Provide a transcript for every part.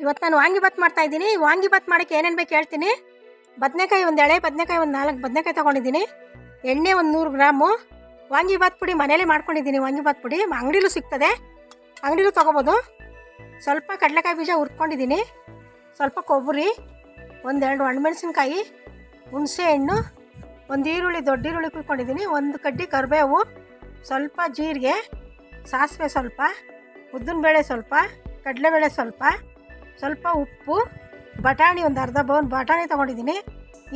ಇವತ್ತು ನಾನು ವಾಂಗಿಬಾತ್ ಮಾಡ್ತಾಯಿದ್ದೀನಿ. ವಾಂಗಿಬಾತ್ ಮಾಡೋಕ್ಕೆ ಏನೇನು ಬೇಕು ಹೇಳ್ತೀನಿ. ಬದನೆಕಾಯಿ ಒಂದು ಎಳೆ ಬದನೆಕಾಯಿ, ಒಂದು 4 ಬದನೆಕಾಯಿ ತೊಗೊಂಡಿದ್ದೀನಿ. ಎಣ್ಣೆ ಒಂದು 100 ಗ್ರಾಮು. ವಾಂಗಿಬಾತ್ ಪುಡಿ ಮನೇಲೇ ಮಾಡ್ಕೊಂಡಿದ್ದೀನಿ. ವಾಂಗಿಬಾತ್ ಪುಡಿ ಅಂಗಡಿಲೂ ಸಿಗ್ತದೆ, ಅಂಗಡಿಲೂ ತೊಗೋಬೋದು. ಸ್ವಲ್ಪ ಕಡಲೆಕಾಯಿ ಬೀಜ ಹುರ್ಕೊಂಡಿದ್ದೀನಿ. ಸ್ವಲ್ಪ ಕೊಬ್ಬರಿ, 1-2 ಒಣಮೆಣಸಿನ್ಕಾಯಿ, ಹುಣಸೆ ಹಣ್ಣು, ಒಂದು ಈರುಳ್ಳಿ, ದೊಡ್ಡ ಈರುಳ್ಳಿ ಕುಯ್ಕೊಂಡಿದ್ದೀನಿ, 1 ಕಡ್ಡಿ ಕರಿಬೇವು, ಸ್ವಲ್ಪ ಜೀರಿಗೆ, ಸಾಸಿವೆ ಸ್ವಲ್ಪ, ಉದ್ದಿನಬೇಳೆ ಸ್ವಲ್ಪ, ಕಡಲೆಬೇಳೆ ಸ್ವಲ್ಪ, ಸ್ವಲ್ಪ ಉಪ್ಪು, ಬಟಾಣಿ ಒಂದು ಅರ್ಧ ಬೌಲ್ ಬಟಾಣಿ ತೊಗೊಂಡಿದ್ದೀನಿ.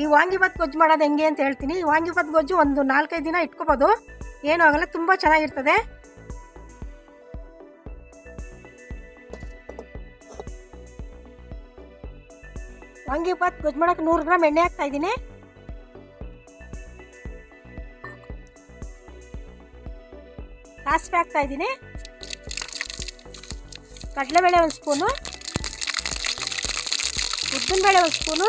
ಈ ವಾಂಗಿಬಾತ್ ಗೊಜ್ಜು ಮಾಡೋದು ಹೆಂಗೆ ಅಂತ ಹೇಳ್ತೀನಿ. ಈ ವಾಂಗಿಬಾತ್ ಗೊಜ್ಜು ಒಂದು 4-5 ದಿನ ಇಟ್ಕೋಬೋದು, ಏನೂ ಆಗೋಲ್ಲ, ತುಂಬ ಚೆನ್ನಾಗಿರ್ತದೆ. ವಾಂಗಿಬಾತ್ ಗೊಜ್ಜು ಮಾಡೋಕ್ಕೆ 100 ಗ್ರಾಮ್ ಎಣ್ಣೆ ಹಾಕ್ತಾಯಿದ್ದೀನಿ. ಸಾಸಿವೆ ಹಾಕ್ತಾಯಿದ್ದೀನಿ. ಕಡಲೆಬೇಳೆ 1 ಸ್ಪೂನು, ಉದ್ದಿನಬೇಳೆ 1 ಸ್ಪೂನು,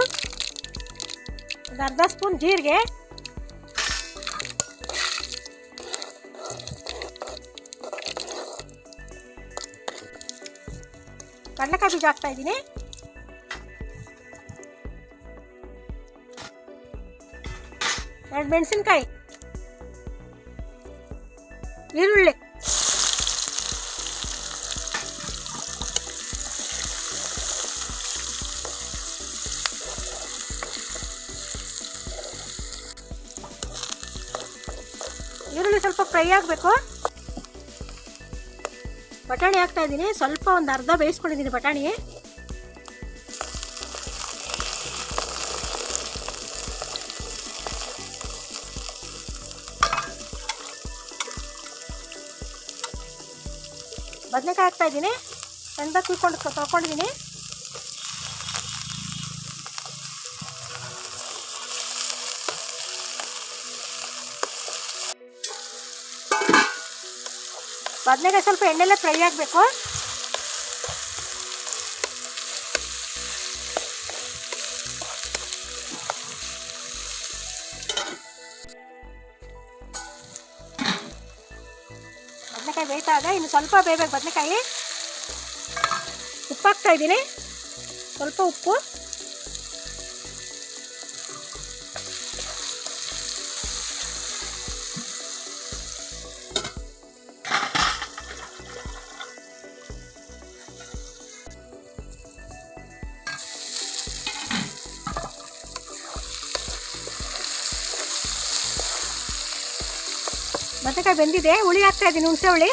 ಒಂದು ಅರ್ಧ ಸ್ಪೂನ್ ಜೀರಿಗೆ, ಕಡಲೆಕಾಯಿ ಬೀಜ ಹಾಕ್ತಾಯಿದ್ದೀನಿ. ಎರಡು ಮೆಣಸಿನ್ಕಾಯಿ, ಈರುಳ್ಳಿ, ಈರುಳ್ಳಿ ಸ್ವಲ್ಪ ಫ್ರೈ ಆಗಬೇಕು. ಬಟಾಣಿ ಹಾಕ್ತಾಯಿದ್ದೀನಿ. ಸ್ವಲ್ಪ ಒಂದು ಅರ್ಧ ಬೇಯಿಸ್ಕೊಂಡಿದ್ದೀನಿ ಬಟಾಣಿ. ಬದನೆಕಾಯಿ ಹಾಕ್ತಾಯಿದ್ದೀನಿ. ಸಣ್ಣದಾಗಿ ತೊಗೊಂಡಿದ್ದೀನಿ. ಬದನೆಕಾಯಿ ಸ್ವಲ್ಪ ಎಣ್ಣೆಲ್ಲೇ ಫ್ರೈ ಆಗಬೇಕು. ಬದನೆಕಾಯಿ ಬೇಯ್ತಾ ಇದೆ, ಇನ್ನು ಸ್ವಲ್ಪ ಬೇಯಬೇಕು ಬದನೆಕಾಯಿ. ಉಪ್ಪು ಹಾಕ್ತಾಯಿದ್ದೀನಿ, ಸ್ವಲ್ಪ ಉಪ್ಪು, ಬದನೆಕಾಯಿ ಬೆಂದಿದೆ. ಹುಳಿ ಹಾಕ್ತಾಯಿದ್ದೀನಿ, ಹುಣಸೆ ಹುಳಿ.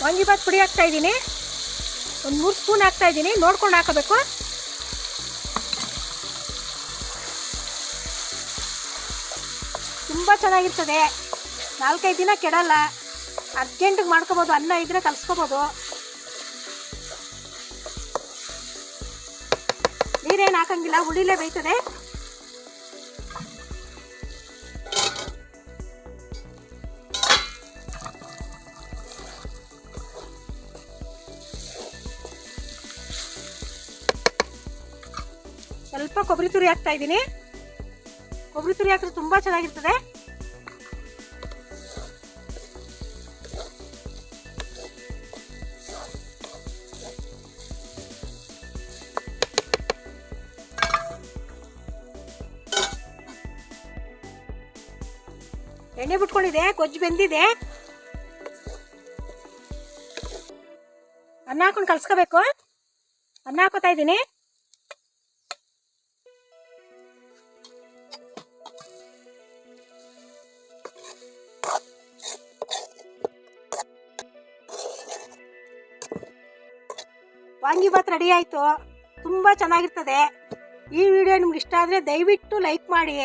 ವಾಂಗಿಬಾತ್ ಪುಡಿ ಹಾಕ್ತಾಯಿದ್ದೀನಿ, ಒಂದು 3 ಸ್ಪೂನ್ ಹಾಕ್ತಾಯಿದ್ದೀನಿ. ನೋಡ್ಕೊಂಡು ಹಾಕಬೇಕು. ತುಂಬ ಚೆನ್ನಾಗಿರ್ತದೆ, 4-5 ದಿನ ಕೆಡಲ್ಲ. ಅರ್ಜೆಂಟಿಗೆ ಮಾಡ್ಕೊಬೋದು, ಅನ್ನ ಇದ್ದರೆ ಕಲಿಸ್ಕೊಬೋದು. ನೀರೇನು ಹಾಕಂಗಿಲ್ಲ, ಹುಳಿಲೇ ಬೇಯ್ತದೆ. ಸ್ವಲ್ಪ ಕೊಬ್ಬರಿ ತುರಿ ಹಾಕ್ತಾಯಿದ್ದೀನಿ. ಕೊಬ್ಬರಿ ತುರಿ ಹಾಕಿದ್ರೆ ತುಂಬ ಚೆನ್ನಾಗಿರ್ತದೆ. ಎಣ್ಣೆ ಬಿಟ್ಕೊಂಡಿದೆ, ಗೊಜ್ಜು ಬೆಂದಿದೆ. ಅನ್ನ ಹಾಕೊಂಡು ಕಲ್ಸ್ಕೋಬೇಕು. ಅನ್ನ ಹಾಕೋತಾ ಇದ್ದೀನಿ. ವಾಂಗಿಬಾತ್ ರೆಡಿ ಆಯಿತು, ತುಂಬ ಚೆನ್ನಾಗಿರ್ತದೆ. ಈ ವಿಡಿಯೋ ನಿಮ್ಗೆ ಇಷ್ಟ ಆದರೆ ದಯವಿಟ್ಟು ಲೈಕ್ ಮಾಡಿ.